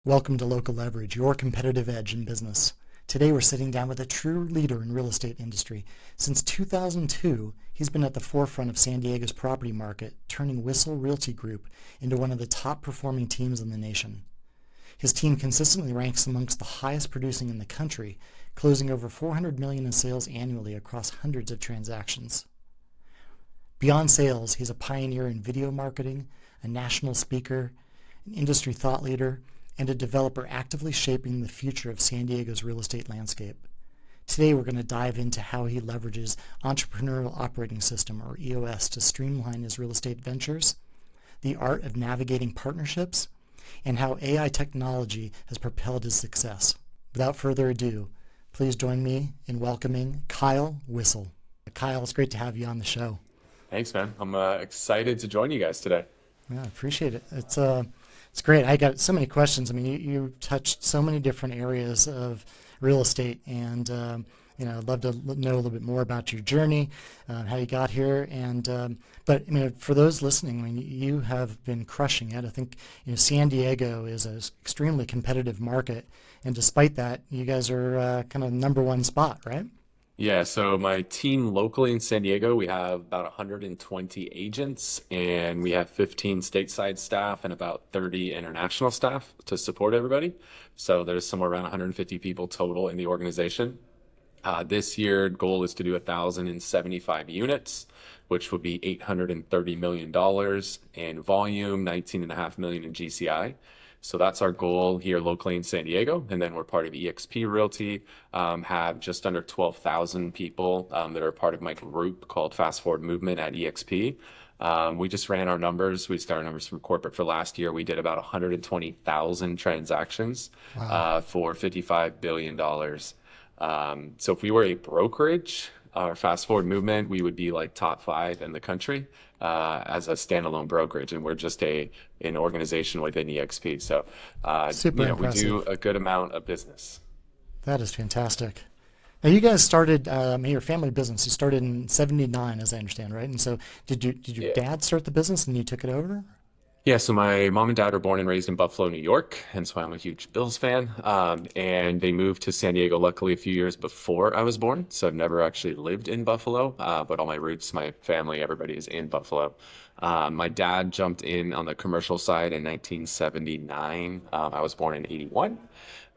Welcome to Local Leverage, your competitive edge in business. Today we're sitting down with a true leader in real estate industry. Since 2002, he's been at the forefront of San Diego's property market, turning Whissel Realty Group into one of the top performing teams in the nation. His team consistently ranks amongst the highest producing in the country, closing over $400 million in sales annually across hundreds of transactions. Beyond sales, he's a pioneer in video marketing, a national speaker, an industry thought leader, and a developer actively shaping the future of San Diego's real estate landscape. Today we're going to dive into how he leverages Entrepreneurial Operating System, or EOS, to streamline his real estate ventures, the art of navigating partnerships, and how AI technology has propelled his success. Without further ado, please join me in welcoming Kyle Whissel. Kyle, it's great to have you on the show. Thanks, man. I'm excited to join you guys today. Yeah, I appreciate it. It's great. I got so many questions. I mean, you touched so many different areas of real estate, and I'd love to know a little bit more about your journey, how you got here, but for those listening, you have been crushing it. I think San Diego is an extremely competitive market, and despite that, you guys are kind of number one spot, right? Yeah, so my team locally in San Diego, we have about 120 agents, and we have 15 stateside staff and about 30 international staff to support everybody. So there's somewhere around 150 people total in the organization. This year, goal is to do 1,075 units, which would be $830 million in volume, 19.5 million in GCI. So that's our goal here locally in San Diego. And then we're part of eXp Realty, have just under 12,000 people that are part of my group called Fast Forward Movement at eXp. We just ran our numbers. We just got our numbers from corporate for last year. We did about 120,000 transactions. Wow. For $55 billion. So if we were a brokerage, our Fast Forward Movement, we would be like top 5 in the country as a standalone brokerage, and we're just an organization within eXp. So Super impressive. We do a good amount of business. That is fantastic. Now you guys started your family business. You started in '79, as I understand, right? And so did your dad start the business and you took it over? Yeah, so my mom and dad were born and raised in Buffalo, New York, and so I'm a huge Bills fan. And they moved to San Diego, luckily, a few years before I was born. So I've never actually lived in Buffalo, but all my roots, my family, everybody is in Buffalo. My dad jumped in on the commercial side in 1979. I was born in 81.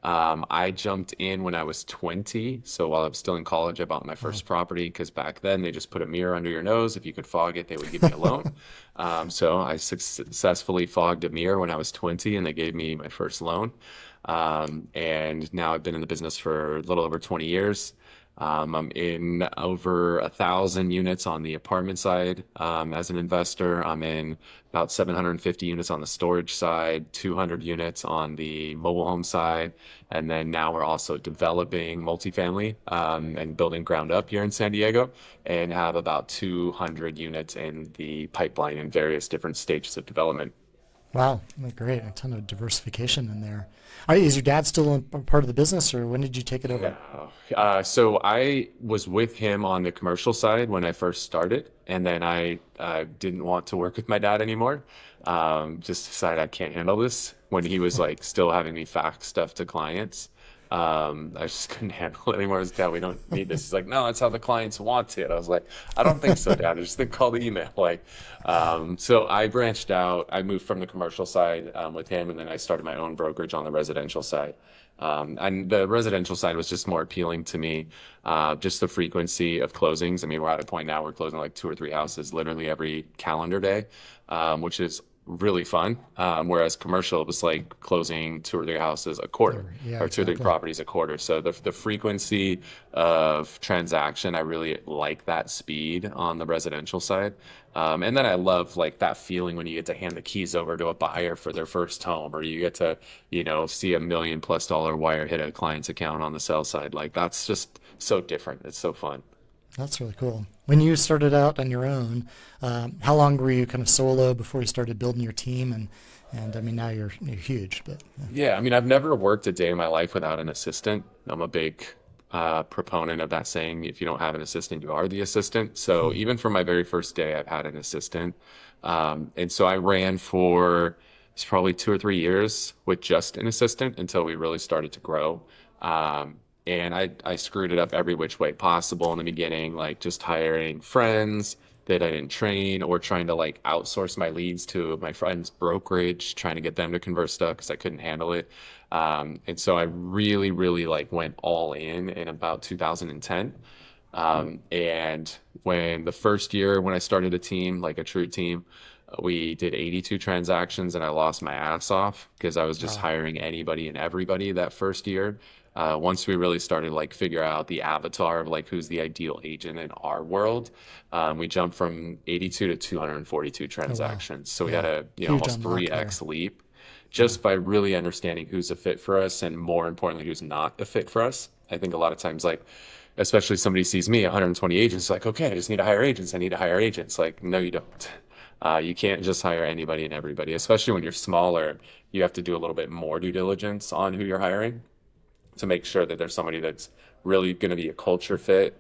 I jumped in when I was 20. So while I was still in college, I bought my first property because back then they just put a mirror under your nose. If you could fog it, they would give me a loan. So I successfully fogged a mirror when I was 20 and they gave me my first loan. And now I've been in the business for a little over 20 years. I'm in over 1,000 units on the apartment side. As an investor, I'm in about 750 units on the storage side, 200 units on the mobile home side. And then now we're also developing multifamily and building ground up here in San Diego, and have about 200 units in the pipeline in various different stages of development. Wow, great. A ton of diversification in there. Is your dad still a part of the business, or when did you take it over? So I was with him on the commercial side when I first started, and then I didn't want to work with my dad anymore. Just decided I can't handle this when he was like still having me fax stuff to clients. I just couldn't handle it anymore. I was, Dad, we don't need this. He's like, no, that's how the clients want it. I was like, I don't think so, Dad. I just think call the email. So I branched out. I moved from the commercial side with him, and then I started my own brokerage on the residential side. And the residential side was just more appealing to me, just the frequency of closings. I mean, we're at a point now we're closing like 2 or 3 houses literally every calendar day, which is really fun. Whereas commercial, it was like closing 2 or 3 houses a quarter, or 2 or 3 properties a quarter. So the frequency of transaction, I really like that speed on the residential side. And then I love like that feeling when you get to hand the keys over to a buyer for their first home, or you get to, see $1 million+ wire hit a client's account on the sell side. Like that's just so different. It's so fun. That's really cool. When you started out on your own, how long were you kind of solo before you started building your team? And I mean, now you're huge. But yeah, I mean, I've never worked a day in my life without an assistant. I'm a big proponent of that saying, if you don't have an assistant, you are the assistant. So even from my very first day, I've had an assistant. And so I ran for It's probably 2 or 3 years with just an assistant until we really started to grow. And I screwed it up every which way possible in the beginning, like just hiring friends that I didn't train or trying to like outsource my leads to my friend's brokerage, trying to get them to convert stuff because I couldn't handle it. And so I really, really like went all in about 2010. And when the first year, when I started a team, like a true team, we did 82 transactions and I lost my ass off because I was just Wow. hiring anybody and everybody that first year. Once we really started like figure out the avatar of like who's the ideal agent in our world, we jumped from 82 to 242 Oh, wow. transactions. So we had Yeah. a Huge almost unlock there. 3x leap Yeah. just by really understanding who's a fit for us and more importantly who's not a fit for us. I think a lot of times like especially somebody sees me 120 agents like, okay, I just need to hire agents. I need to hire agents. Like, no, you don't. You can't just hire anybody and everybody, especially when you're smaller. You have to do a little bit more due diligence on who you're hiring to make sure that there's somebody that's really going to be a culture fit,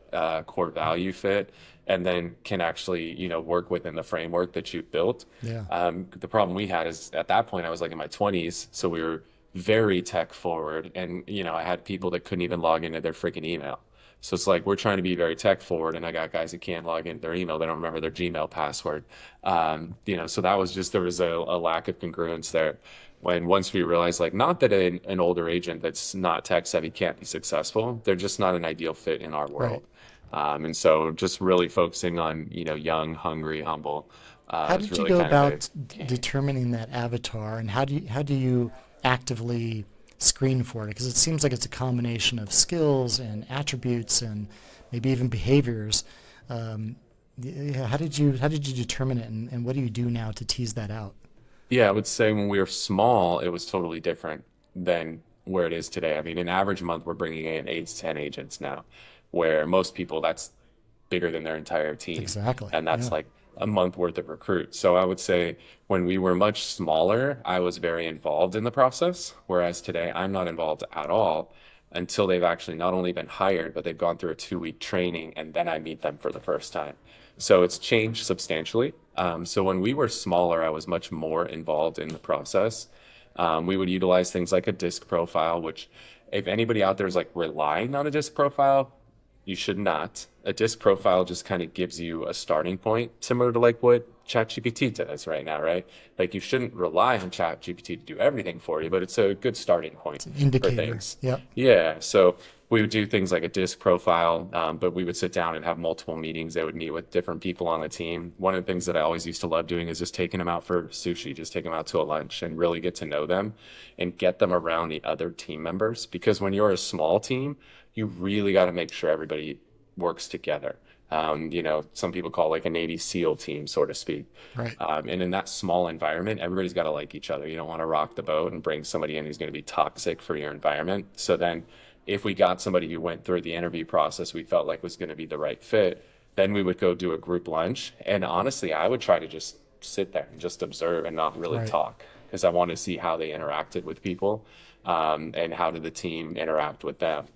core value fit, and then can actually, work within the framework that you've built. Yeah. The problem we had is at that point, I was like in my 20s. So we were very tech forward. And, I had people that couldn't even log into their freaking email. So it's like we're trying to be very tech forward, and I got guys that can't log into their email. They don't remember their Gmail password. So that was just there was a lack of congruence there. When once we realized, like, not that an older agent that's not tech savvy can't be successful, they're just not an ideal fit in our Right. world. And so just really focusing on young, hungry, humble How is did you really go kind of the about key. determining that avatar, and how do you actively screen for it? Because it seems like it's a combination of skills and attributes and maybe even behaviors. Um, yeah, how did you determine it, and what do you do now to tease that out? Yeah, I would say when we were small, it was totally different than where it is today. I mean, an average month, we're bringing in 8 to 10 agents now, where most people, that's bigger than their entire team. Exactly. And that's Yeah. like a month worth of recruits. So I would say when we were much smaller, I was very involved in the process, whereas today I'm not involved at all until they've actually not only been hired, but they've gone through a 2 week training and then I meet them for the first time. So it's changed substantially. So when we were smaller, I was much more involved in the process. We would utilize things like a disc profile, which if anybody out there is like relying on a disc profile, you should not. A disc profile just kind of gives you a starting point, similar to like what ChatGPT does right now, right? Like you shouldn't rely on ChatGPT to do everything for you, but it's a good starting point It's an for indicator. things. Yep. Yeah, so we would do things like a disc profile, but we would sit down and have multiple meetings. They would meet with different people on the team. One of the things that I always used to love doing is just taking them out for sushi, just take them out to a lunch and really get to know them and get them around the other team members. Because when you're a small team, you really got to make sure everybody works together. Some people call it like a Navy SEAL team, so to speak. Right. And in that small environment, everybody's got to like each other. You don't want to rock the boat and bring somebody in who's going to be toxic for your environment. So then if we got somebody who went through the interview process we felt like was going to be the right fit, then we would go do a group lunch. And honestly, I would try to just sit there and just observe and not really Right. talk because I want to see how they interacted with people, and how did the team interact with them.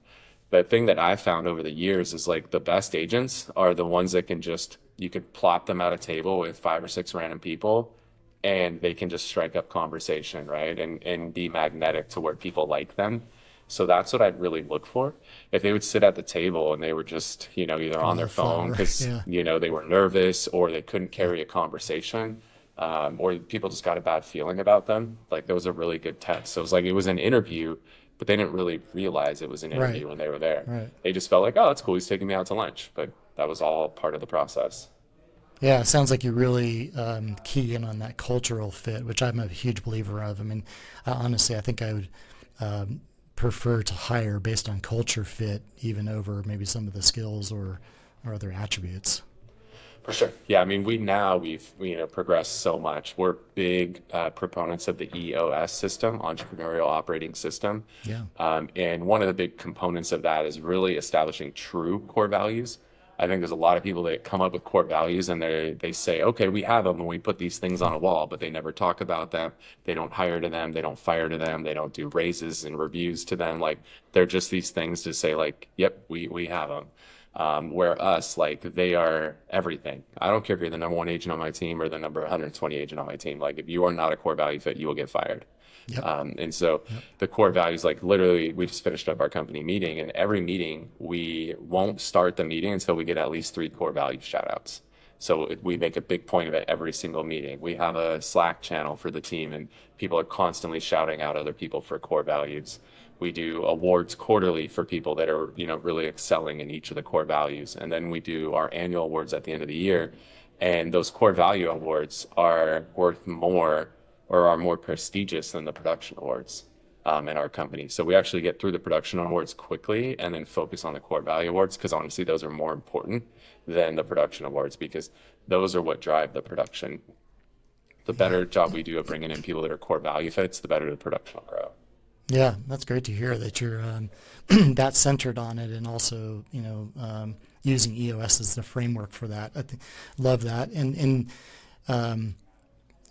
The thing that I found over the years is like the best agents are the ones that can just, you could plop them at a table with 5 or 6 random people and they can just strike up conversation, right? And be magnetic to where people like them. So that's what I'd really look for. If they would sit at the table and they were just, either Kind on of their a phone flower. because, Yeah. they were nervous or they couldn't carry a conversation, or people just got a bad feeling about them, like those are really good tests. So it was like it was an interview, but they didn't really realize it was an Right. interview when they were there. Right. They just felt like, oh, that's cool. He's taking me out to lunch. But that was all part of the process. Yeah, it sounds like you really key in on that cultural fit, which I'm a huge believer of. I mean, honestly, I think I would um, prefer to hire based on culture fit, even over maybe some of the skills or other attributes. For sure. Yeah, I mean, we've progressed so much. We're big proponents of the EOS system, Entrepreneurial Operating System. Yeah. And one of the big components of that is really establishing true core values. I think there's a lot of people that come up with core values and they say, okay, we have them and we put these things on a wall, but they never talk about them. They don't hire to them. They don't fire to them. They don't do raises and reviews to them. Like they're just these things to say like, yep, we have them. Where us, like, they are everything. I don't care if you're the number one agent on my team or the number 120 agent on my team. Like, if you are not a core value fit, you will get fired. Yep. And so the core values, like literally, we just finished up our company meeting, and every meeting we won't start the meeting until we get at least 3 core value shout outs. So we make a big point of it every single meeting. We have a Slack channel for the team, and people are constantly shouting out other people for core values. We do awards quarterly for people that are, really excelling in each of the core values. And then we do our annual awards at the end of the year. And those core value awards are worth more or are more prestigious than the production awards in our company. So we actually get through the production awards quickly and then focus on the core value awards, because honestly, those are more important than the production awards, because those are what drive the production. The better job we do of bringing in people that are core value fits, the better the production will grow. Yeah, that's great to hear that you're that centered on it, and also using EOS as the framework for that. Love that. And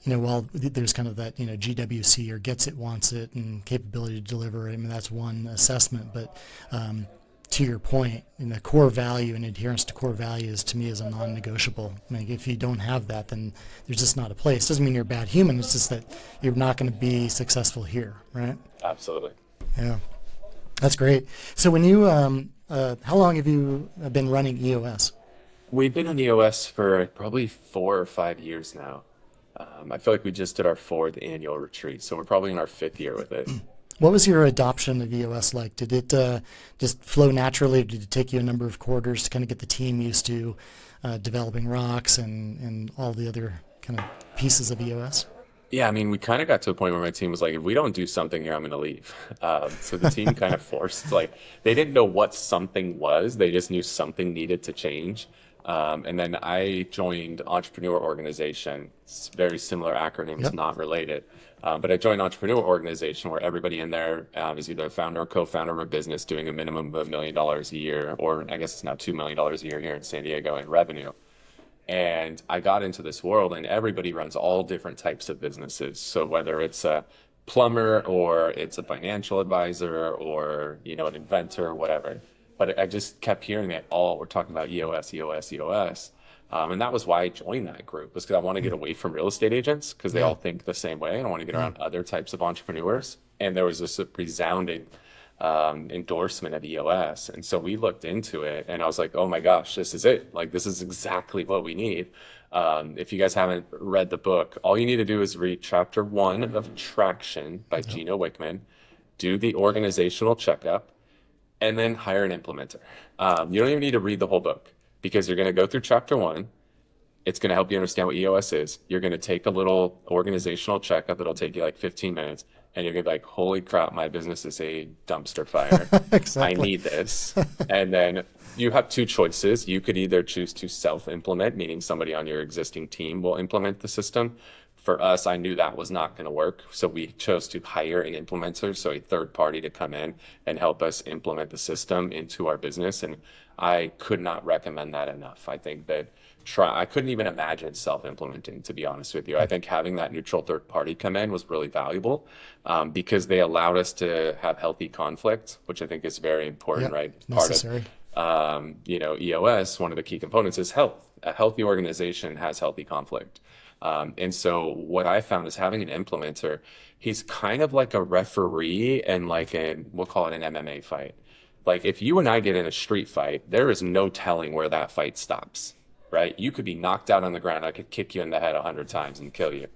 while there's kind of that GWC, or gets it, wants it, and capability to deliver. I mean, that's one assessment, but to your point, core value and adherence to core values, to me, is a non-negotiable. I mean, if you don't have that, then there's just not a place. Doesn't mean you're a bad human. It's just that you're not going to be successful here, right? Absolutely. Yeah, that's great. So when you, how long have you been running EOS? We've been in EOS for probably 4 or 5 years now. I feel like we just did our 4th annual retreat, so we're probably in our 5th year with it. What was your adoption of EOS like? Did it just flow naturally, or did it take you a number of quarters to kind of get the team used to developing rocks and all the other kind of pieces of EOS? Yeah, I mean, we kind of got to a point where my team was like, if we don't do something here, I'm going to leave. So the team kind of forced, like, they didn't know what something was. They just knew something needed to change. And then I joined Entrepreneurial Organization. It's very similar acronyms, Yep. not related. But I joined Entrepreneurial Organization, where everybody in there is either a founder or co-founder of a business doing a minimum of $1 million a year, or I guess it's now $2 million a year here in San Diego in revenue. And I got into this world, and everybody runs all different types of businesses. So whether it's a plumber, or it's a financial advisor, or, an inventor, or whatever. But I just kept hearing it all. We're talking about EOS, EOS, EOS. And that was why I joined that group, was because I want to get away from real estate agents, because they all think the same way. And I want to get around other types of entrepreneurs. And there was this resounding endorsement of EOS. And so we looked into it, and I was like, oh my gosh, this is it. Like, this is exactly what we need. If you guys haven't read the book, all you need to do is read chapter 1 of Traction by Gino Wickman, do the organizational checkup, and then hire an implementer. You don't even need to read the whole book, because you're going to go through chapter 1. It's going to help you understand what EOS is. You're going to take a little organizational checkup. It'll take you like 15 minutes. And you're going to be like, holy crap, my business is a dumpster fire. Exactly. I need this. And then you have 2 choices. You could either choose to self-implement, meaning somebody on your existing team will implement the system. For us, I knew that was not going to work. So we chose to hire an implementer, so a third party, to come in and help us implement the system into our business. And I could not recommend that enough. I think that I couldn't even imagine self-implementing, to be honest with you. I think having that neutral third party come in was really valuable, because they allowed us to have healthy conflict, which I think is very important, Yep, right? necessary. Part of EOS, one of the key components is health. A healthy organization has healthy conflict. And so what I found is having an implementer, he's kind of like a referee, and like we'll call it an MMA fight. Like, if you and I get in a street fight, there is no telling where that fight stops, right? You could be knocked out on the ground. I could kick you in the head 100 times and kill you.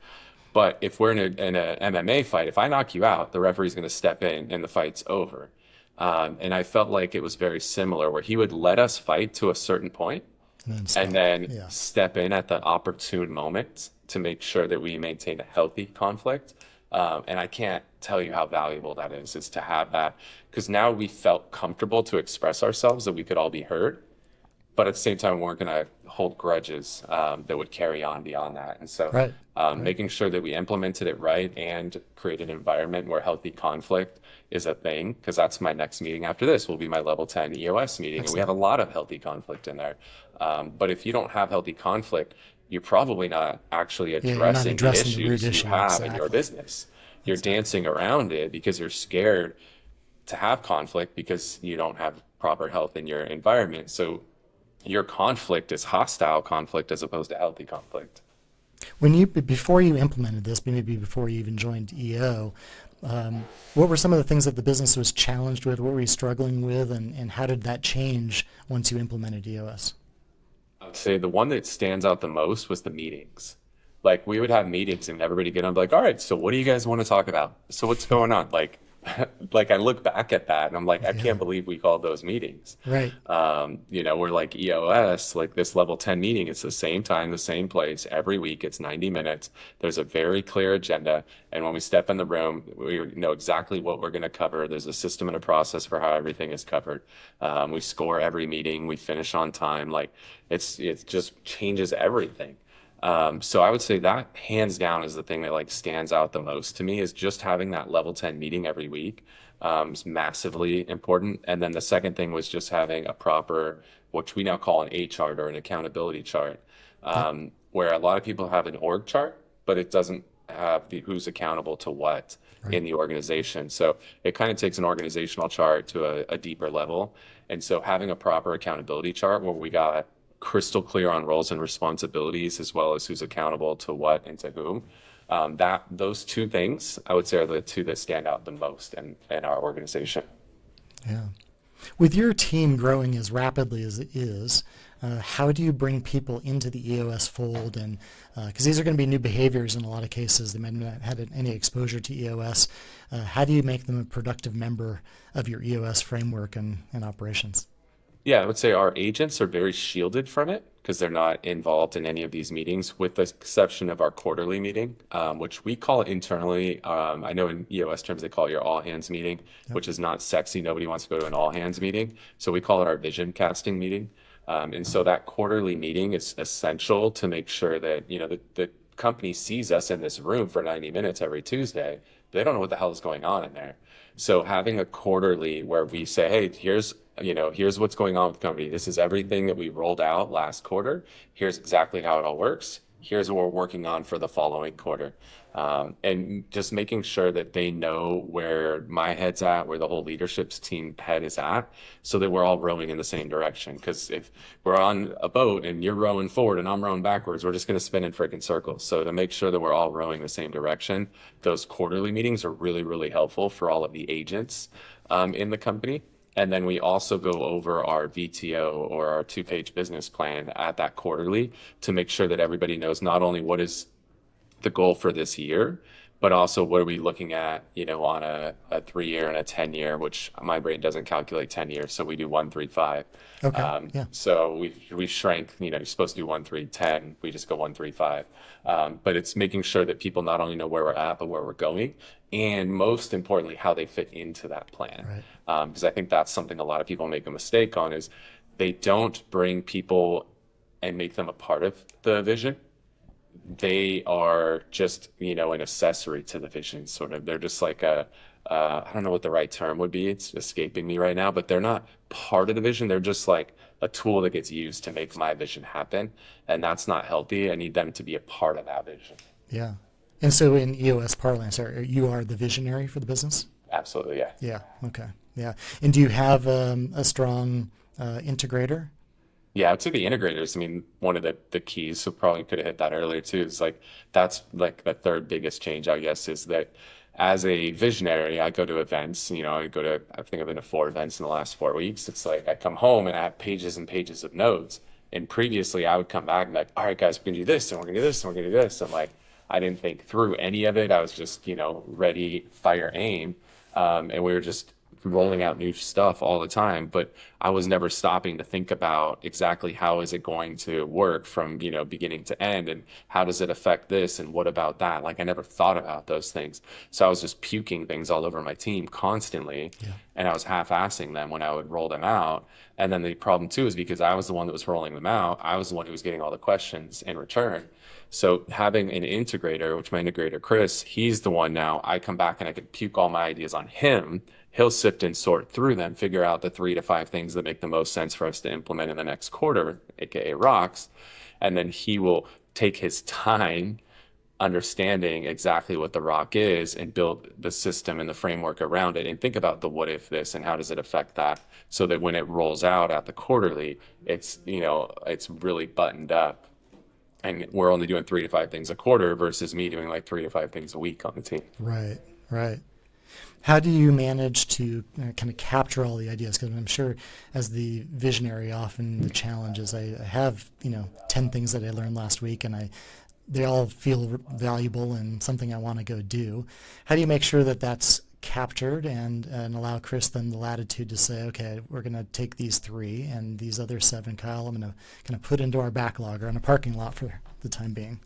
But if we're in a MMA fight, if I knock you out, the referee's going to step in and the fight's over. And I felt like it was very similar, where he would let us fight to a certain point, and then step in at the opportune moment to make sure that we maintain a healthy conflict. And I can't tell you how valuable that is to have that, because now we felt comfortable to express ourselves, that we could all be heard. But at the same time, we weren't going to hold grudges that would carry on beyond that. And so making sure that we implemented it right and create an environment where healthy conflict is a thing, because that's my next meeting after this will be my level 10 EOS meeting. Excellent. And we have a lot of healthy conflict in there. But if you don't have healthy conflict, you're probably not actually addressing the issues you have in your business. You're dancing around it because you're scared to have conflict, because you don't have proper health in your environment. So your conflict is hostile conflict as opposed to healthy conflict. Before you implemented this, maybe before you even joined EO, what were some of the things that the business was challenged with? What were you struggling with, and how did that change once you implemented EOS? I would say the one that stands out the most was the meetings. Like we would have meetings and everybody get on like, all right, so what do you guys want to talk about? So what's going on? Like, like I look back at that and I'm like, I can't believe we called those meetings. Right. We're like EOS, like this level 10 meeting. It's the same time, the same place every week. It's 90 minutes. There's a very clear agenda. And when we step in the room, we know exactly what we're going to cover. There's a system and a process for how everything is covered. We score every meeting. We finish on time. Like it just changes everything. So I would say that hands down is the thing that like stands out the most to me is just having that level 10 meeting every week is massively important. And then the second thing was just having a proper, which we now call an A chart or an accountability chart, where a lot of people have an org chart, but it doesn't have who's accountable to what in the organization. So it kind of takes an organizational chart to a deeper level. And so having a proper accountability chart where we got crystal clear on roles and responsibilities as well as who's accountable to what and to whom. Those two things I would say are the two that stand out the most in our organization. Yeah. With your team growing as rapidly as it is, how do you bring people into the EOS fold? And because these are going to be new behaviors in a lot of cases, they might not have had any exposure to EOS. How do you make them a productive member of your EOS framework and operations? Yeah, I would say our agents are very shielded from it because they're not involved in any of these meetings, with the exception of our quarterly meeting, which we call it internally. I know in EOS terms, they call it your all hands meeting, which is not sexy. Nobody wants to go to an all hands meeting. So we call it our vision casting meeting. And so that quarterly meeting is essential to make sure that, the company sees us in this room for 90 minutes every Tuesday. They don't know what the hell is going on in there. So having a quarterly where we say, hey, here's what's going on with the company. This is everything that we rolled out last quarter. Here's exactly how it all works. Here's what we're working on for the following quarter. And just making sure that they know where my head's at, where the whole leadership's team head is at, so that we're all rowing in the same direction. Because if we're on a boat and you're rowing forward and I'm rowing backwards, we're just going to spin in freaking circles. So to make sure that we're all rowing the same direction, those quarterly meetings are really, really helpful for all of the agents in the company. And then we also go over our VTO or our 2-page business plan at that quarterly to make sure that everybody knows not only what is the goal for this year, but also what are we looking at, on a 3-year and a 10-year, which my brain doesn't calculate 10 years. So we do 1, 3, 5. Okay. Yeah. So we shrank, you're supposed to do 1, 3, 10. We just go 1, 3, 5. But it's making sure that people not only know where we're at, but where we're going. And most importantly, how they fit into that plan. Right. Because I think that's something a lot of people make a mistake on is they don't bring people and make them a part of the vision. They are just, an accessory to the vision, sort of. They're just like I don't know what the right term would be. It's escaping me right now, but they're not part of the vision. They're just like a tool that gets used to make my vision happen. And that's not healthy. I need them to be a part of that vision. Yeah. And so in EOS parlance, you are the visionary for the business? Absolutely, yeah. Yeah. Okay. Yeah. And do you have a strong integrator? Yeah, I'd say the integrators, one of the keys, so probably could have hit that earlier too, is that's the third biggest change, I guess, is that as a visionary, I go to events, I think I've been to 4 events in the last 4 weeks. It's like I come home and I have pages and pages of notes. And previously I would come back and be like, all right, guys, we're going to do this and we're going to do this and we're going to do this. And I didn't think through any of it. I was just, ready, fire, aim. And we were just rolling out new stuff all the time, but I was never stopping to think about exactly how is it going to work from, beginning to end, and how does it affect this and what about that? I never thought about those things. So I was just puking things all over my team constantly. Yeah. And I was half-assing them when I would roll them out. And then the problem too is because I was the one that was rolling them out, I was the one who was getting all the questions in return. So having an integrator, which my integrator, Chris, he's the one now, I come back and I can puke all my ideas on him. He'll sift and sort through them, figure out the 3 to 5 things that make the most sense for us to implement in the next quarter, aka rocks. And then he will take his time understanding exactly what the rock is and build the system and the framework around it and think about the what if this and how does it affect that, so that when it rolls out at the quarterly, it's, it's really buttoned up, and we're only doing 3 to 5 things a quarter versus me doing like 3 to 5 things a week on the team. Right, right. How do you manage to kind of capture all the ideas? Because I'm sure as the visionary, often the challenge is I have, 10 things that I learned last week, and they all feel valuable and something I want to go do. How do you make sure that that's captured and allow Chris then the latitude to say, okay, we're going to take these 3 and these other 7, Kyle, I'm going to kind of put into our backlog or on a parking lot for the time being?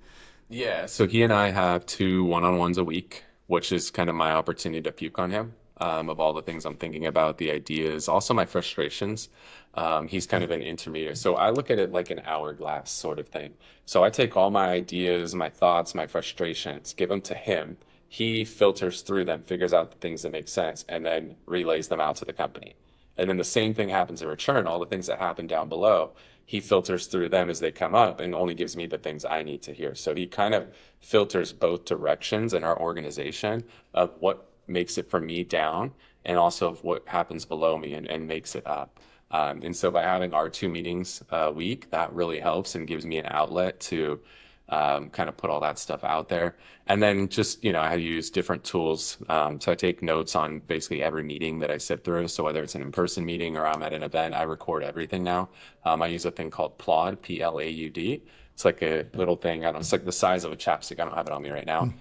Yeah, so he and I have 2 1-on-ones a week, which is kind of my opportunity to puke on him, of all the things I'm thinking about, the ideas, also my frustrations. He's kind of an intermediate. So I look at it like an hourglass sort of thing. So I take all my ideas, my thoughts, my frustrations, give them to him. He filters through them, figures out the things that make sense, and then relays them out to the company. And then the same thing happens in return. All the things that happen down below, he filters through them as they come up and only gives me the things I need to hear. So he kind of filters both directions in our organization of what makes it for me down and also of what happens below me and makes it up. And so by having our 2 meetings a week, that really helps and gives me an outlet to kind of put all that stuff out there. And then just, I use different tools. So I take notes on basically every meeting that I sit through. So whether it's an in-person meeting or I'm at an event, I record everything now. I use a thing called Plaud, Plaud. It's like a little thing. I don't know, it's like the size of a chapstick. I don't have it on me right now.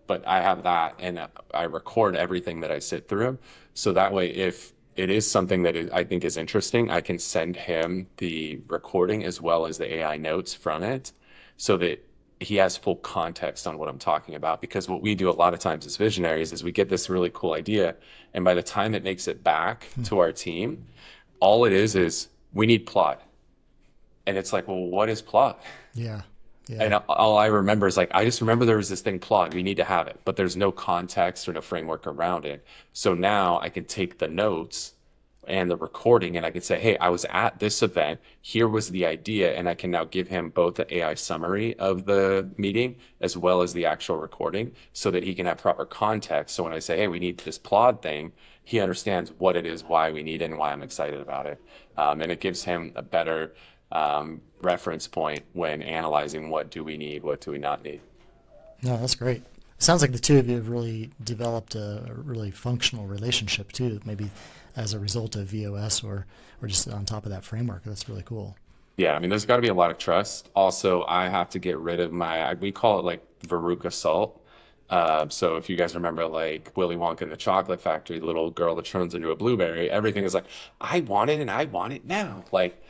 But I have that and I record everything that I sit through. So that way, if it is something that I think is interesting, I can send him the recording as well as the AI notes from it, so that he has full context on what I'm talking about. Because what we do a lot of times as visionaries is we get this really cool idea, and by the time it makes it back to our team, all it is we need plot. And it's like, well, what is plot? Yeah. And all I remember is like, I just remember there was this thing plot, we need to have it, but there's no context or no framework around it. So now I can take the notes and the recording and I can say, hey, I was at this event, here was the idea, and I can now give him both the AI summary of the meeting as well as the actual recording so that he can have proper context. So when I say, hey, we need this plot thing, he understands what it is, why we need it, and why I'm excited about it. And it gives him a better reference point when analyzing what do we need, what do we not need. No, that's great. It sounds like the two of you have really developed a really functional relationship too, maybe as a result of VOS or just on top of that framework. That's really cool. Yeah, I mean, there's got to be a lot of trust. Also, I have to get rid of we call it like Veruca salt. So if you guys remember like Willy Wonka in the Chocolate Factory, the little girl that turns into a blueberry, everything is like, I want it and I want it now. Like,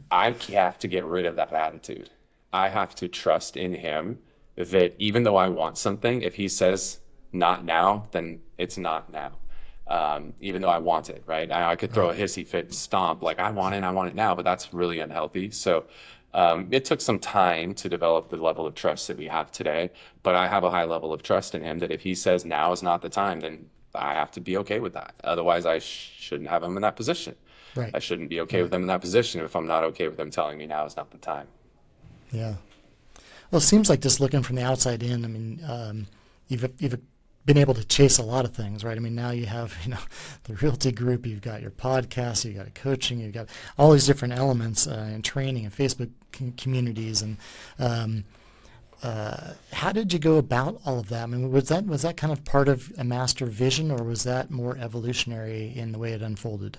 I have to get rid of that attitude. I have to trust in him that even though I want something, if he says not now, then it's not now. Even though I want it, right? I could throw a hissy fit stomp, like I want it now, but that's really unhealthy. So it took some time to develop the level of trust that we have today, but I have a high level of trust in him that if he says now is not the time, then I have to be okay with that. Otherwise, I shouldn't have him in that position. Right. I shouldn't be okay with him in that position if I'm not okay with him telling me now is not the time. Yeah. Well, it seems like just looking from the outside in, I mean, you've been able to chase a lot of things, right? I mean, now you have, the Realty group, you've got your podcast, you've got coaching, you've got all these different elements and training and Facebook communities. And how did you go about all of that? I mean, was that kind of part of a master vision, or was that more evolutionary in the way it unfolded?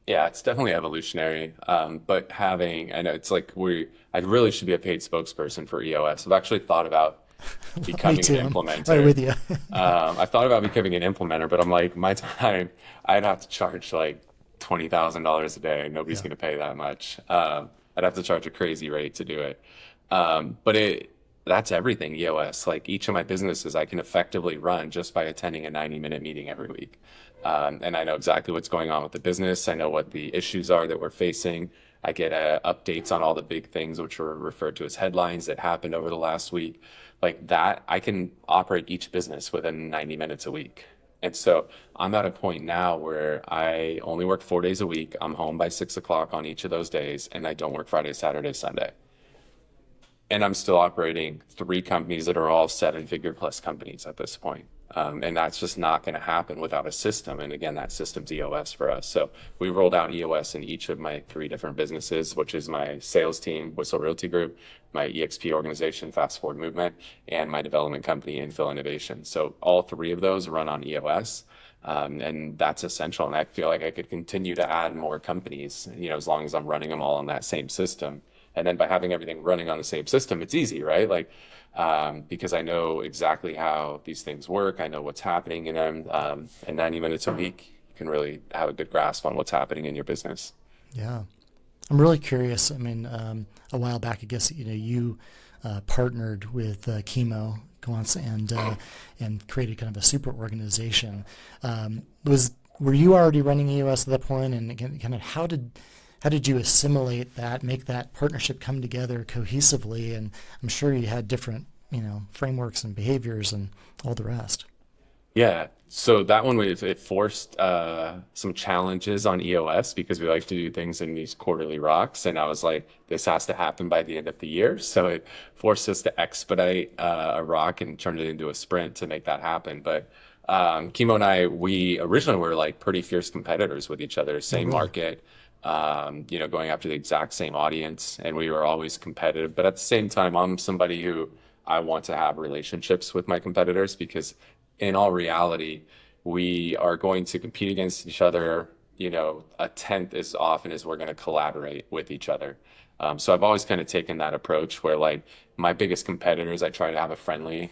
Yeah, it's definitely evolutionary. But I know it's like I really should be a paid spokesperson for EOS. I've actually thought about becoming an implementer. I'm right with you. I thought about becoming an implementer, but I'm like, my time, I'd have to charge like $20,000 a day. Nobody's going to pay that much. I'd have to charge a crazy rate to do it. But that's everything, EOS. Like each of my businesses I can effectively run just by attending a 90-minute meeting every week. And I know exactly what's going on with the business. I know what the issues are that we're facing. I get updates on all the big things, which were referred to as headlines that happened over the last week. Like that, I can operate each business within 90 minutes a week. And so I'm at a point now where I only work 4 days a week. I'm home by 6 o'clock on each of those days, and I don't work Friday, Saturday, Sunday. and I'm still operating 3 companies that are all 7-figure plus companies at this point. And that's just not going to happen without a system. And again, that system's EOS for us. So we rolled out EOS in each of my 3 different businesses, which is my sales team, Whissel Realty Group, my EXP organization, Fast Forward Movement, and my development company, Infill Innovation. So all 3 of those run on EOS. And that's essential. And I feel like I could continue to add more companies, as long as I'm running them all on that same system. And then by having everything running on the same system, it's easy, right? Like, because I know exactly how these things work. I know what's happening in them. And 90 minutes a week, you can really have a good grasp on what's happening in your business. Yeah. I'm really curious. I mean, a while back, I guess, you partnered with Chemo once and created kind of a super organization. Were you already running EOS at that point? And kind of how did you assimilate that, make that partnership come together cohesively? And I'm sure you had different, frameworks and behaviors and all the rest. Yeah. So that one, it forced some challenges on EOS because we like to do things in these quarterly rocks. And I was like, this has to happen by the end of the year. So it forced us to expedite a rock and turn it into a sprint to make that happen. But Chemo and I, we originally were like pretty fierce competitors with each other, same market, going after the exact same audience. And we were always competitive. But at the same time, I'm somebody who I want to have relationships with my competitors because in all reality, we are going to compete against each other, a tenth as often as we're going to collaborate with each other. So I've always kind of taken that approach where like my biggest competitors, I try to have a friendly,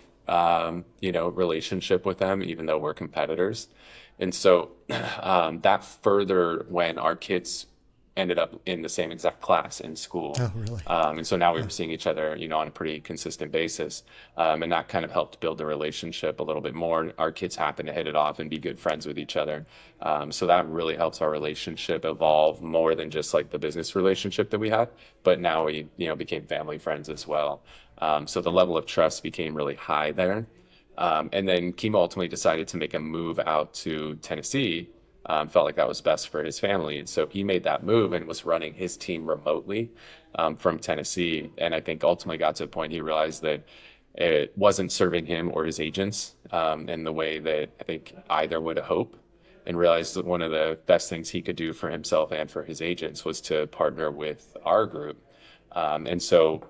relationship with them, even though we're competitors. And so that further when our kids ended up in the same exact class in school. Oh, really? And so now we were seeing each other, on a pretty consistent basis. And that kind of helped build the relationship a little bit more. Our kids happen to hit it off and be good friends with each other. So that really helps our relationship evolve more than just like the business relationship that we had. But now we, became family friends as well. So the level of trust became really high there. And then Chemo ultimately decided to make a move out to Tennessee. Felt like that was best for his family. And so he made that move and was running his team remotely from Tennessee. And I think ultimately got to a point he realized that it wasn't serving him or his agents in the way that I think either would hope, and realized that one of the best things he could do for himself and for his agents was to partner with our group. And so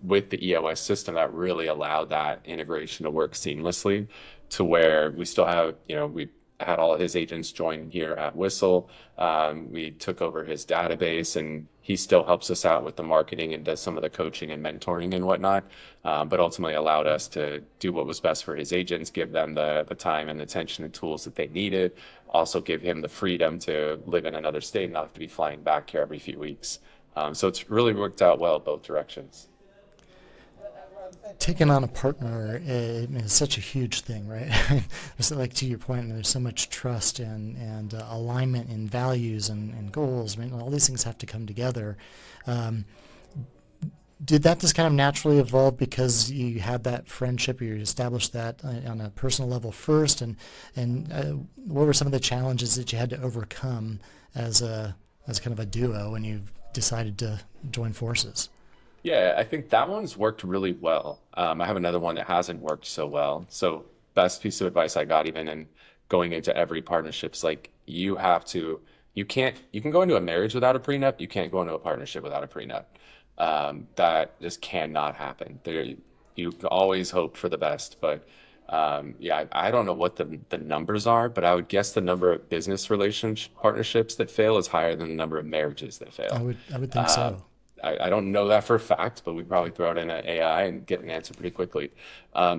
with the EOS system, that really allowed that integration to work seamlessly to where we still have, we had all of his agents join here at Whissel. We took over his database and he still helps us out with the marketing and does some of the coaching and mentoring and whatnot, but ultimately allowed us to do what was best for his agents, give them the time and attention and tools that they needed, also give him the freedom to live in another state and not have to be flying back here every few weeks. So it's really worked out well both directions. Taking on a partner is such a huge thing, right? Just like to your point, there's so much trust and alignment in values and goals. I mean, all these things have to come together. Did that just kind of naturally evolve because you had that friendship, or you established that on a personal level first? And what were some of the challenges that you had to overcome as kind of a duo when you decided to join forces? Yeah, I think that one's worked really well. I have another one that hasn't worked so well. So best piece of advice I got even in going into every partnership is like you can go into a marriage without a prenup. You can't go into a partnership without a prenup. That just cannot happen. You always hope for the best, but I don't know what the numbers are, but I would guess the number of business relationship partnerships that fail is higher than the number of marriages that fail. I would think so. I don't know that for a fact, but we probably throw it in an AI and get an answer pretty quickly.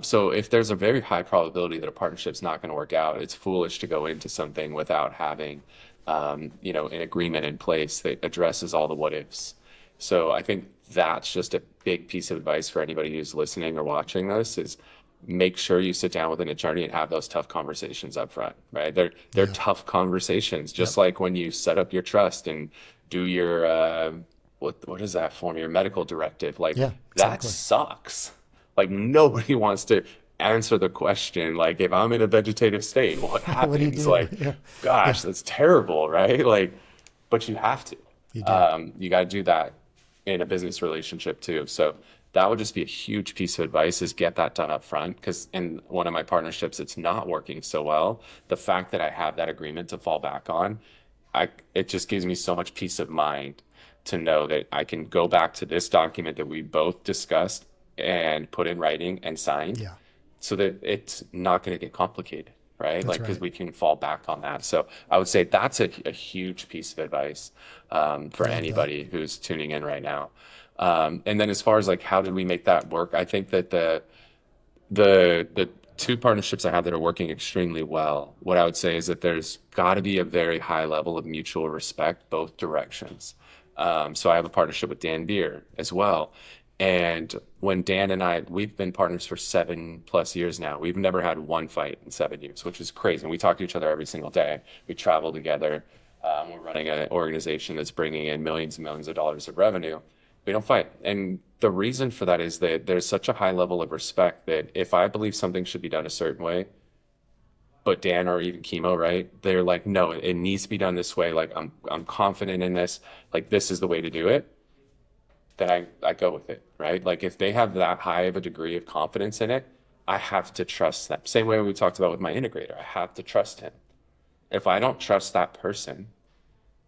So if there's a very high probability that a partnership's not going to work out, it's foolish to go into something without having, an agreement in place that addresses all the what ifs. So I think that's just a big piece of advice for anybody who's listening or watching this is make sure you sit down with an attorney and have those tough conversations up front, right? They're tough conversations, just like when you set up your trust and do your, what is that form? Your medical directive. Like that sucks. Like nobody wants to answer the question. Like if I'm in a vegetative state, what happens? What do you do? Like, gosh, that's terrible, right? Like, but you have to. You got to do that in a business relationship too. So that would just be a huge piece of advice, is get that done up front. Because in one of my partnerships, it's not working so well. The fact that I have that agreement to fall back on, it just gives me so much peace of mind to know that I can go back to this document that we both discussed and put in writing and sign, Yeah, so that it's not going to get complicated, right? that's Like, because right. we can fall back on that. So I would say that's a huge piece of advice for Love that. anybody who's tuning in right now. And then as far as like how did we make that work, I think that the two partnerships I have that are working extremely well, what I would say is that there's got to be a very high level of mutual respect both directions. So I have a partnership with Dan Beer as well. And when Dan and we've been partners for 7+ years now. We've never had one fight in 7 years, which is crazy. And we talk to each other every single day. We travel together. We're running an organization that's bringing in millions and millions of dollars of revenue. We don't fight. And the reason for that is that there's such a high level of respect that if I believe something should be done a certain way, but Dan or even Chemo, right? They're like, no, it needs to be done this way. Like, I'm confident in this. Like, this is the way to do it. Then I go with it, right? Like, if they have that high of a degree of confidence in it, I have to trust them. Same way we talked about with my integrator. I have to trust him. If I don't trust that person,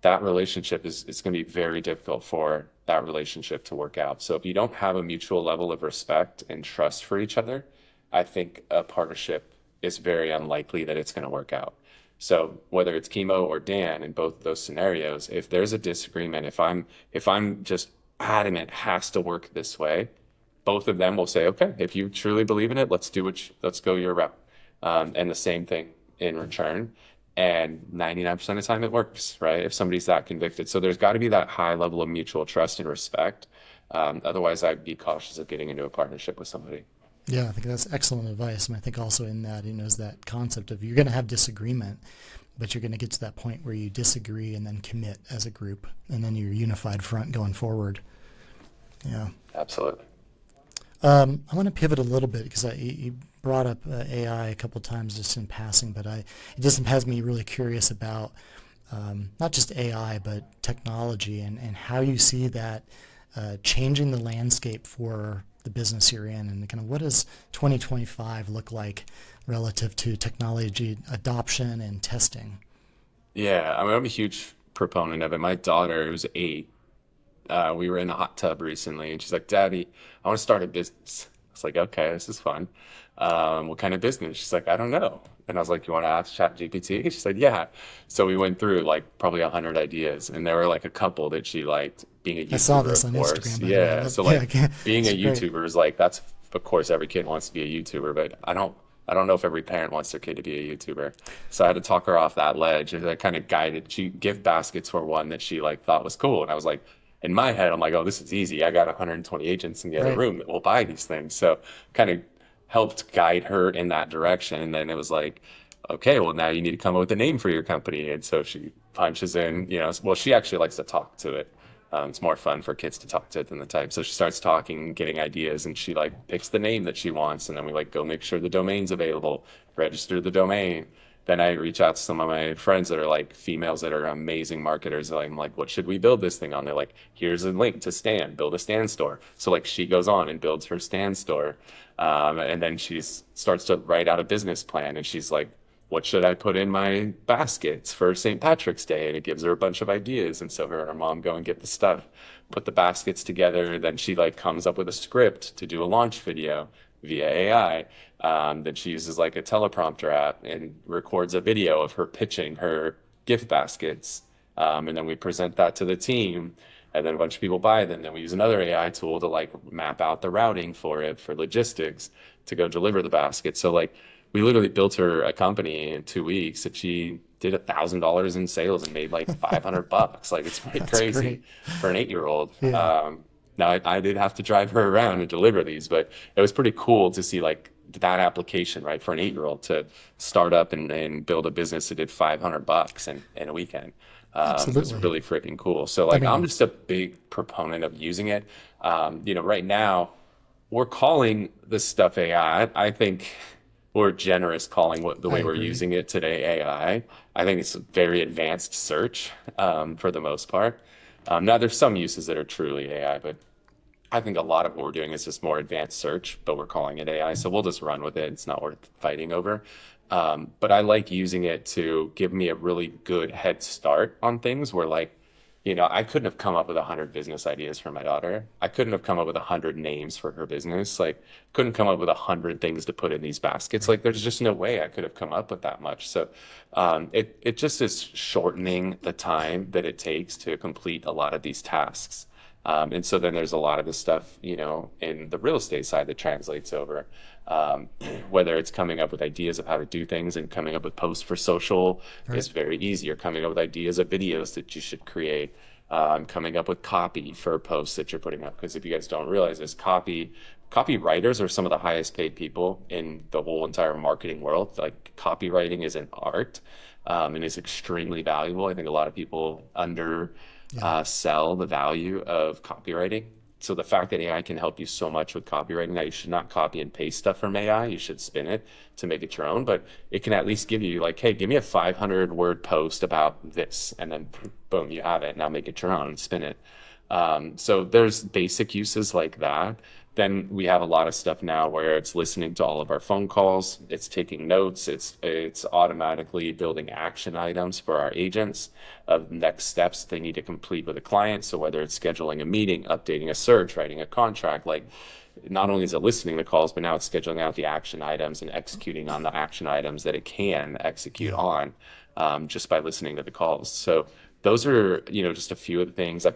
that relationship is going to be very difficult for that relationship to work out. So if you don't have a mutual level of respect and trust for each other, I think a partnership is very unlikely that it's going to work out. So whether it's Chemo or Dan, in both of those scenarios, if there's a disagreement, if I'm just adamant it has to work this way, both of them will say, okay, if you truly believe in it, let's go your route. And the same thing in return. And 99% of the time it works, right? If somebody's that convicted. So there's got to be that high level of mutual trust and respect. Otherwise, I'd be cautious of getting into a partnership with somebody. Yeah, I think that's excellent advice. And I think also in that, is that concept of you're going to have disagreement, but you're going to get to that point where you disagree and then commit as a group, and then you're unified front going forward. Yeah. Absolutely. I want to pivot a little bit because you brought up AI a couple times just in passing, but it just has me really curious about not just AI, but technology and how you see that changing the landscape for the business you're in, and kind of what does 2025 look like relative to technology adoption and testing? Yeah, I mean, I'm a huge proponent of it. My daughter, who's 8, we were in a hot tub recently, and she's like, "Daddy, I want to start a business." I was like, "Okay, this is fun. What kind of business?" She's like, "I don't know." And I was like, "You want to ask ChatGPT?" She said, "Yeah." So we went through like probably 100 ideas, and there were like a couple that she liked. Being a I saw YouTuber, this of on course. Instagram, by the way. Yeah. So like being a It's great. YouTuber is like, that's, of course, every kid wants to be a YouTuber, but I don't know if every parent wants their kid to be a YouTuber. So I had to talk her off that ledge, and I kind of guided. Gift baskets were one that she like thought was cool, and I was like, in my head, I'm like, oh, this is easy. I got 120 agents in the other Right. room that will buy these things. So kind of helped guide her in that direction. And then it was like, okay, well, now you need to come up with a name for your company. And so she punches in, well, she actually likes to talk to it. It's more fun for kids to talk to it than the type. So she starts talking, getting ideas, and she like picks the name that she wants. And then we like go make sure the domain's available, register the domain. Then I reach out to some of my friends that are like females that are amazing marketers. I'm like, what should we build this thing on? They're like, here's a link to Stan, build a Stan store. So like she goes on and builds her Stan store. And then she starts to write out a business plan, and she's like, what should I put in my baskets for St. Patrick's Day? And it gives her a bunch of ideas. And so her and her mom go and get the stuff, put the baskets together. Then she like comes up with a script to do a launch video via AI. Then she uses like a teleprompter app and records a video of her pitching her gift baskets. And then we present that to the team. And then a bunch of people buy them. Then we use another AI tool to like map out the routing for it, for logistics, to go deliver the basket. So like, we literally built her a company in 2 weeks that she did $1,000 in sales and made like $500. Like, it's pretty That's crazy great. for an 8-year-old. Yeah. Now I did have to drive her around and deliver these, but it was pretty cool to see like that application, right? For an 8-year-old to start up and build a business that did $500 in a weekend. It was Absolutely. really freaking cool. So like, I'm mean, just a big proponent of using it. Right now we're calling this stuff AI. I think we're generous calling the way we're agree. using it today AI. I think it's a very advanced search for the most part. Now there's some uses that are truly AI, but I think a lot of what we're doing is just more advanced search, but we're calling it AI. So we'll just run with it. It's not worth fighting over. But I like using it to give me a really good head start on things where, like, I couldn't have come up with 100 business ideas for my daughter. I couldn't have come up with 100 names for her business. Like, couldn't come up with 100 things to put in these baskets. Like, there's just no way I could have come up with that much. So, it just is shortening the time that it takes to complete a lot of these tasks. And so then there's a lot of the stuff, in the real estate side that translates over, um, whether it's coming up with ideas of how to do things and coming up with posts for social is very easy, or coming up with ideas of videos that you should create, coming up with copy for posts that you're putting up. Because if you guys don't realize this, copywriters are some of the highest paid people in the whole entire marketing world. Like, copywriting is an art, and is extremely valuable. I think a lot of people sell the value of copywriting. So the fact that AI can help you so much with copywriting, now you should not copy and paste stuff from AI. You should spin it to make it your own, but it can at least give you, like, hey, give me a 500-word post about this, and then boom, you have it. Now make it your own and spin it. So there's basic uses like that. Then we have a lot of stuff now where it's listening to all of our phone calls, it's taking notes, it's automatically building action items for our agents of next steps they need to complete with a client. So whether it's scheduling a meeting, updating a search, writing a contract, like, not only is it listening to calls, but now it's scheduling out the action items and executing on the action items that it can execute on, just by listening to the calls. So those are, just a few of the things.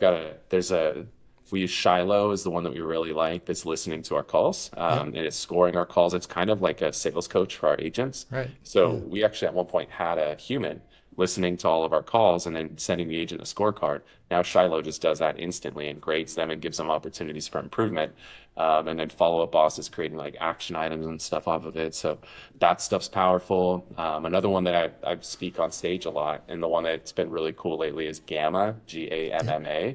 We use Shiloh is the one that we really like, that's listening to our calls, and it's scoring our calls. It's kind of like a sales coach for our agents. Right. So we actually at one point had a human listening to all of our calls and then sending the agent a scorecard. Now Shiloh just does that instantly and grades them and gives them opportunities for improvement. And then Follow-Up Boss is creating, like, action items and stuff off of it. So that stuff's powerful. Another one that I speak on stage a lot, and the one that's been really cool lately, is Gamma, Gamma.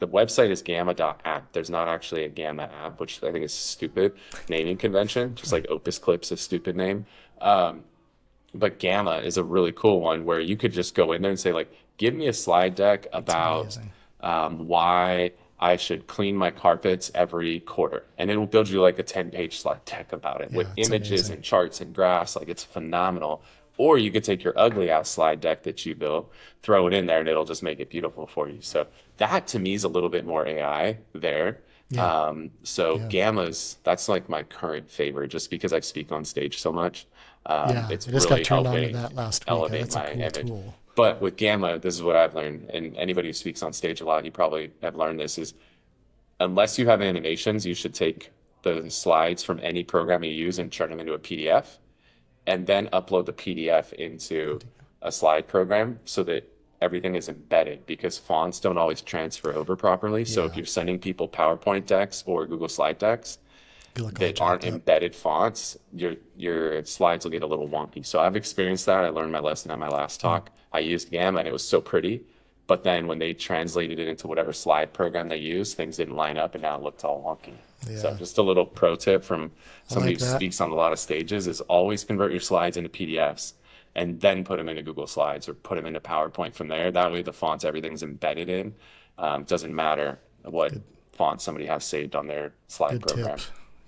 The website is gamma.app. There's not actually a Gamma app, which I think is stupid naming convention, just like Opus Clip's a stupid name. But Gamma is a really cool one where you could just go in there and say, like, give me a slide deck about why I should clean my carpets every quarter. And it will build you like a 10-page slide deck about it with images and charts and graphs. Like, it's phenomenal. Or you could take your ugly ass slide deck that you built, throw it in there, and it'll just make it beautiful for you. So that to me is a little bit more AI there. That's like my current favorite, just because I speak on stage so much. It's I just really got turned on to helping that last week. elevate That's my a cool image. tool. But with Gamma, this is what I've learned, and anybody who speaks on stage a lot, you probably have learned this, is unless you have animations, you should take the slides from any program you use and turn them into a PDF, and then upload the PDF into a slide program so that everything is embedded, because fonts don't always transfer over properly. So if you're sending people PowerPoint decks or Google slide decks that aren't embedded fonts, your slides will get a little wonky. So I've experienced that. I learned my lesson at my last talk. I used Gamma and it was so pretty, but then when they translated it into whatever slide program they used, things didn't line up and now it looked all wonky. So just a little pro tip from somebody who speaks on a lot of stages is always convert your slides into PDFs and then put them into Google Slides or put them into PowerPoint from there. That way the fonts, everything's embedded in. Doesn't matter what font somebody has saved on their slide program.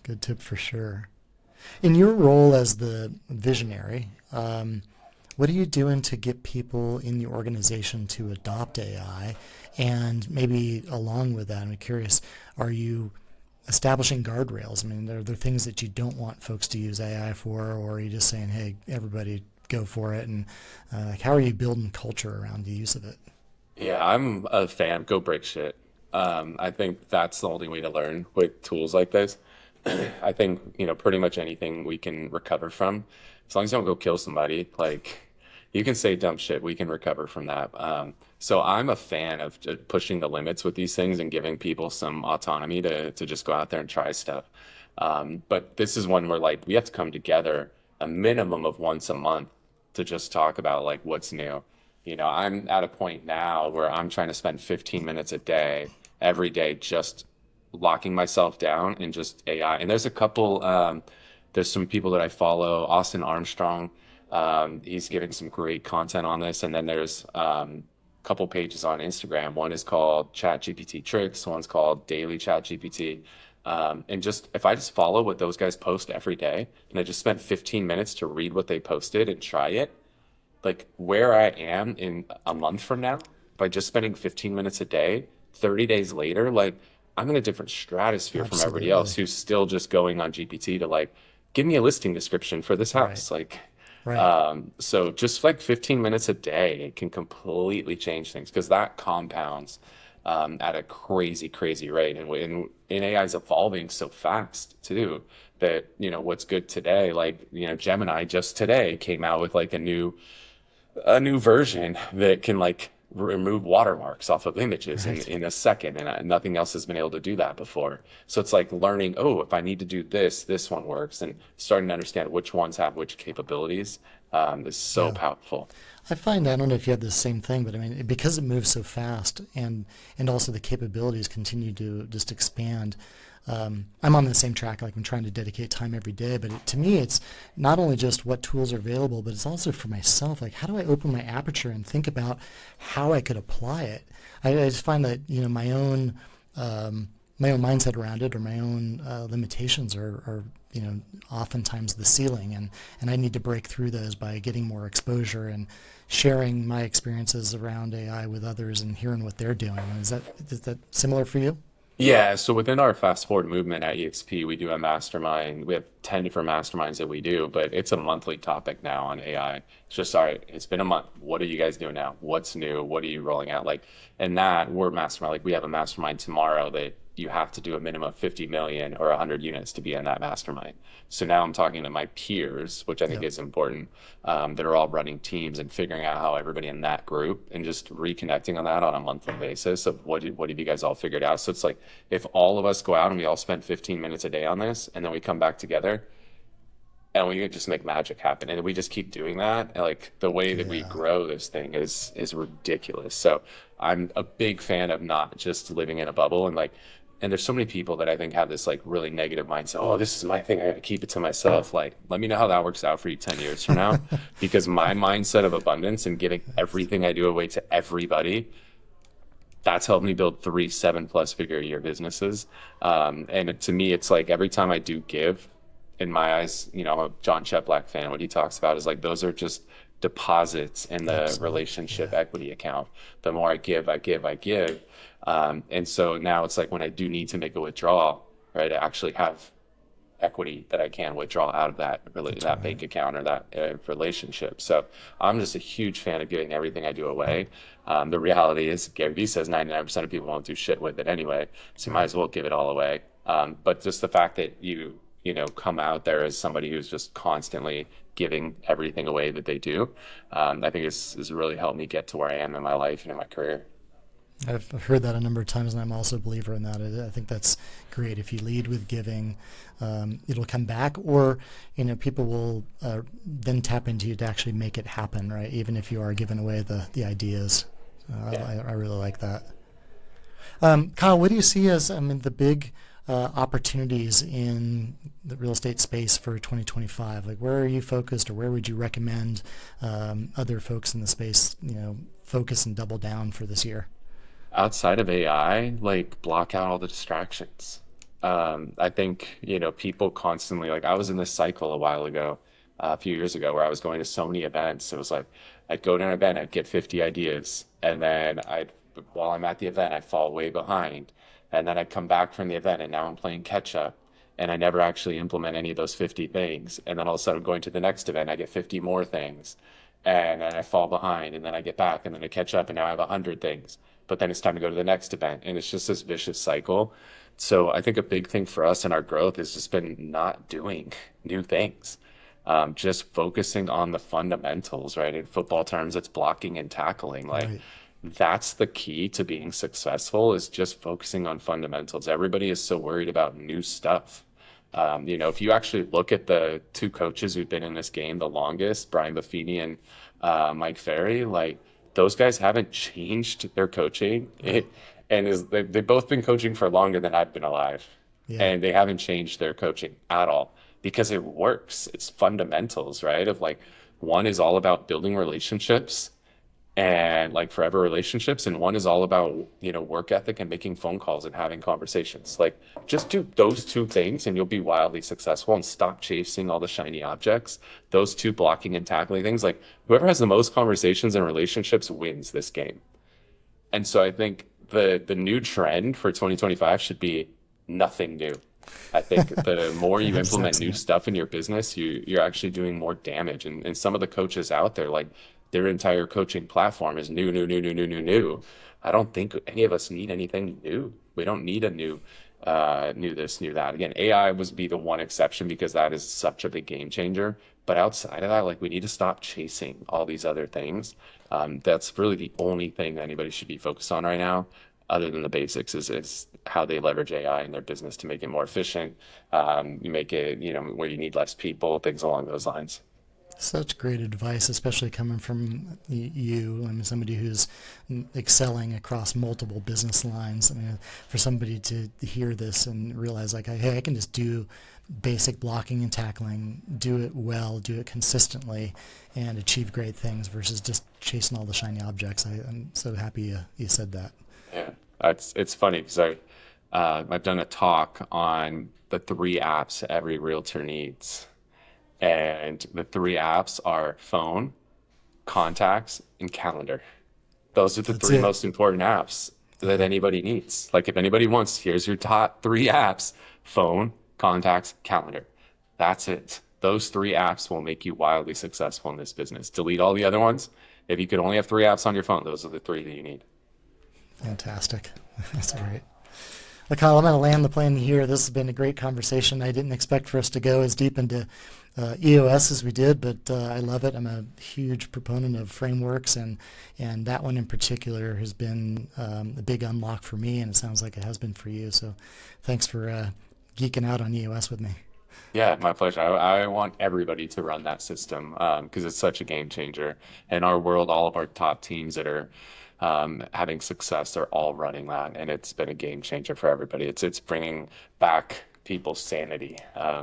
Good tip for sure. In your role as the visionary, what are you doing to get people in your organization to adopt AI? And maybe along with that, I'm curious, are you establishing guardrails? I mean, are there things that you don't want folks to use AI for, or are you just saying, hey, everybody go for it? And how are you building culture around the use of it? Yeah, I'm a fan. Go break shit. I think that's the only way to learn with tools like this. I think, pretty much anything we can recover from, as long as you don't go kill somebody, like, you can say dumb shit, we can recover from that. So I'm a fan of pushing the limits with these things and giving people some autonomy to just go out there and try stuff. But this is one where, like, we have to come together a minimum of once a month to just talk about, like, what's new. I'm at a point now where I'm trying to spend 15 minutes a day, every day, just locking myself down and just AI. And there's a couple, there's some people that I follow, Austin Armstrong, he's giving some great content on this. And then there's Kyle couple pages on Instagram. One is called Chat GPT Tricks. One's called Daily Chat GPT. And just if I just follow what those guys post every day, and I just spent 15 minutes to read what they posted and try it, like where I am in a month from now, by just spending 15 minutes a day, 30 days later, like I'm in a different stratosphere from everybody else Absolutely. who's still just going on GPT to like, give me a listing description for this Right. house. Like, Right. so just like 15 minutes a day, it can completely change things because that compounds at a crazy, crazy rate. And AI is evolving so fast too that, you know, what's good today, like, you know, Gemini just today came out with like a new version that can like remove watermarks off of images Right. in a second, and nothing else has been able to do that before. So it's like learning, oh, if I need to do this, this one works, and starting to understand which ones have which capabilities is so Yeah. powerful. I find, I don't know if you have the same thing, but I mean, because it moves so fast and also the capabilities continue to just expand. I'm on the same track, like I'm trying to dedicate time every day, but to me, it's not only just what tools are available, but it's also for myself. Like, how do I open my aperture and think about how I could apply it? I just find that, you know, my own mindset around it or my own limitations are, you know, oftentimes the ceiling, and I need to break through those by getting more exposure and sharing my experiences around AI with others and hearing what they're doing. Is that similar for you? Yeah, so within our fast forward movement at EXP, we do a mastermind. We have 10 different masterminds that we do, but it's a monthly topic now on AI. It's just, all right, it's been a month. What are you guys doing now? What's new? What are you rolling out? Like, and that we're mastermind, like we have a mastermind tomorrow that you have to do a minimum of 50 million or 100 units to be in that mastermind. So now I'm talking to my peers, which I think Yep. is important, that are all running teams and figuring out how everybody in that group and just reconnecting on that on a monthly basis of what have you guys all figured out. So it's like if all of us go out and we all spend 15 minutes a day on this, and then we come back together and we could just make magic happen, and we just keep doing that, and like the way that we Yeah. grow this thing is ridiculous. So I'm a big fan of not just living in a bubble, and there's so many people that I think have this like really negative mindset. Oh, this is my thing. I gotta keep it to myself. Like, let me know how that works out for you 10 years from now. Because my mindset of abundance and giving everything I do away to everybody, that's helped me build 3 7+ figure a year businesses. And to me, it's like every time I do give, in my eyes, you know, I'm a John Cheplack fan. What he talks about is like those are just deposits in the Absolutely. relationship Yeah. equity account. The more I give, I give, I give. And so now it's like when I do need to make a withdrawal, right, I actually have equity that I can withdraw out of That's that bank right. account or that relationship. So I'm just a huge fan of giving everything I do away. The reality is, Gary Vee says 99% of people won't do shit with it anyway, so you might Right. as well give it all away. But just the fact that you know come out there as somebody who's just constantly giving everything away that they do, I think has really helped me get to where I am in my life and in my career. I've heard that a number of times, and I'm also a believer in that. I think that's great. If you lead with giving, it'll come back, or you know, people will then tap into you to actually make it happen, right? Even if you are giving away the ideas. Yeah. I really like that. Kyle, what do you see as, I mean, the big opportunities in the real estate space for 2025? Like, where are you focused, or where would you recommend other folks in the space, you know, focus and double down for this year? Outside of AI, like block out all the distractions. I think, you know, people constantly, like I was in this cycle a while ago, a few years ago, where I was going to so many events. It was like I'd go to an event, I'd get 50 ideas, and then while I'm at the event, I'd fall way behind. And then I'd come back from the event, and now I'm playing catch up. And I never actually implement any of those 50 things. And then all of a sudden, I'm going to the next event, I get 50 more things. And then I fall behind, and then I get back, and then I catch up, and now I have 100 things. But then it's time to go to the next event, and it's just this vicious cycle. So I think a big thing for us in our growth has just been not doing new things, just focusing on the fundamentals, right? In football terms, it's blocking and tackling. Like Right. that's the key to being successful is just focusing on fundamentals. Everybody is so worried about new stuff. You know, if you actually look at the two coaches who've been in this game the longest, Brian Buffini and Mike Ferry, like those guys haven't changed their coaching. Right. They've both been coaching for longer than I've been alive, Yeah. and they haven't changed their coaching at all because it works. It's fundamentals, right? Of like one is all about building relationships, and like forever relationships, and one is all about, work ethic and making phone calls and having conversations. Like, just do those two things and you'll be wildly successful, and stop chasing all the shiny objects. Those two, blocking and tackling things, like whoever has the most conversations and relationships wins this game. And so I think the new trend for 2025 should be nothing new. I think the more you That's implement new excellent. stuff in your business, you're actually doing more damage. And some of the coaches out there, like, their entire coaching platform is new, new, new, new, new, new, new. I don't think any of us need anything new. We don't need a new this, new that. Again, AI was be the one exception because that is such a big game changer. But outside of that, like, we need to stop chasing all these other things. That's really the only thing that anybody should be focused on right now, other than the basics, is how they leverage AI in their business to make it more efficient. You make it, where you need less people, things along those lines. Such great advice, especially coming from you. I mean, somebody who's excelling across multiple business lines. I mean, for somebody to hear this and realize, like, hey, I can just do basic blocking and tackling, do it well, do it consistently, and achieve great things versus just chasing all the shiny objects. I'm so happy you said that. Yeah, it's funny because I've done a talk on the 3 apps every realtor needs. And the 3 apps are phone, contacts, and calendar. Those are the That's 3 it. most important apps that anybody needs. Like, if anybody wants, here's your top 3 apps: phone, contacts, calendar. That's it. Those 3 apps will make you wildly successful in this business. Delete all the other ones. If you could only have 3 apps on your phone, those are the 3 that you need. Fantastic. That's great. Well, Kyle, I'm going to land the plane here. This has been a great conversation. I didn't expect for us to go as deep into EOS as we did, but I love it. I'm a huge proponent of frameworks, and that one in particular has been a big unlock for me, and it sounds like it has been for you. So thanks for geeking out on EOS with me. Yeah, my pleasure. I want everybody to run that system because it's such a game changer. In our world, all of our top teams that are having success, they're all running that, and it's been a game changer for everybody. It's bringing back people's sanity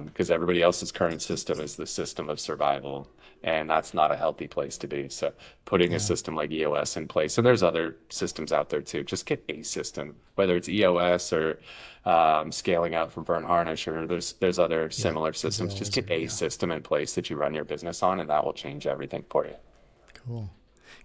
because everybody else's current system is the system of survival, and that's not a healthy place to be. So putting a system like EOS in place, and there's other systems out there too. Just get a system, whether it's EOS or scaling out from Burn Harnish, or there's other similar systems. Just get a system in place that you run your business on, and that will change everything for you. Cool.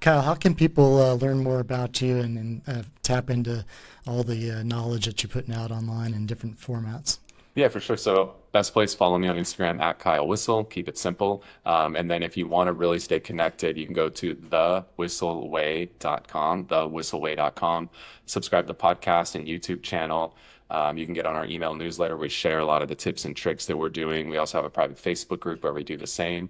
Kyle, how can people learn more about you and tap into all the knowledge that you're putting out online in different formats? Yeah, for sure. So best place, follow me on Instagram at Kyle Whissel. Keep it simple. And then if you want to really stay connected, you can go to thewhistleway.com. Subscribe to the podcast and YouTube channel. You can get on our email newsletter. We share a lot of the tips and tricks that we're doing. We also have a private Facebook group where we do the same.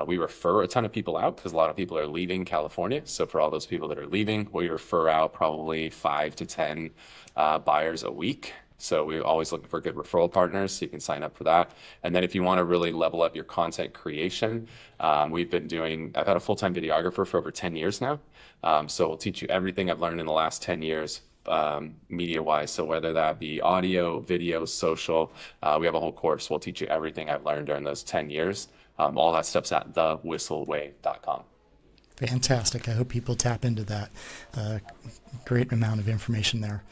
We refer a ton of people out because a lot of people are leaving California. So for all those people that are leaving, we refer out probably 5 to 10 buyers a week. So we're always looking for good referral partners, so you can sign up for that. And then if you want to really level up your content creation, I've had a full-time videographer for over 10 years now. So we'll teach you everything I've learned in the last 10 years, media-wise. So whether that be audio, video, social, we have a whole course. We'll teach you everything I've learned during those 10 years. All that stuff's at thewhistleway.com. Fantastic. I hope people tap into that. Great amount of information there.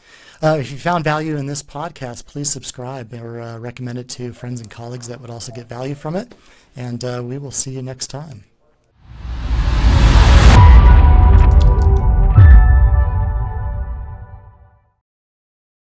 If you found value in this podcast, please subscribe or recommend it to friends and colleagues that would also get value from it. And we will see you next time.